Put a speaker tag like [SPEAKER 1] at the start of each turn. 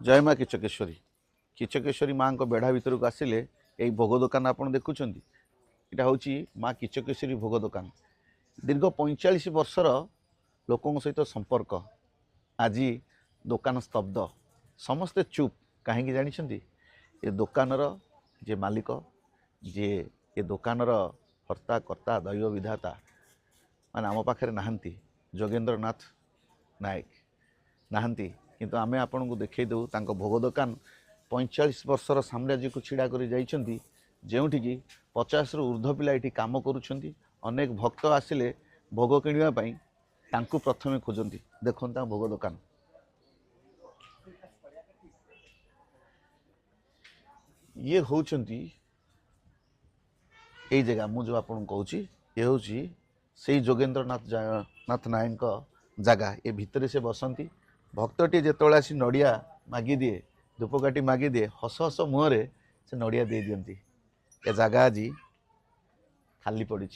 [SPEAKER 1] जय माँ किचकेश्वरी किचकेश्वरी माँ को बेढ़ा भितर को आसिले यही भोग दुकान आप देखुं यहाँ हूँ माँ किचकेश्वरी भोग दुकान दीर्घ 45 वर्षर लोकों सहित संपर्क आज दुकान स्तब्ध समस्ते चुप कहीं जानी ये दुकानर जे मालिक जे ये दुकानर हर्ता कर्ता दैव विधाता माने आम पाखे नहांती जोगेंद्र नाथ नायक नहांती किंतु आमे आपन को देखै दउ तांको भोग दुकान 45 वर्षर साम्राज्य को छिड़ा कर जाइछंती जेउठी की 50 रु ऊर्ध्व पिला एठी काम करूछंती अनेक भक्त आसिले भोग किनिबा पई तांको प्रथमे खोजंती देखंता भोग दुकान ये होउछंती एई जगह मु जो आपन कहूची ये होउची सेई जोगेंद्र नाथ नायक जगह ये भितर से बसंती भक्तटी जेतोळे आसी नड़िया मागी दिए धूपकाठी मागी दिए हस हस मुहरे से नड़िया दे दियंती ए जगह आज खाली पड़ी।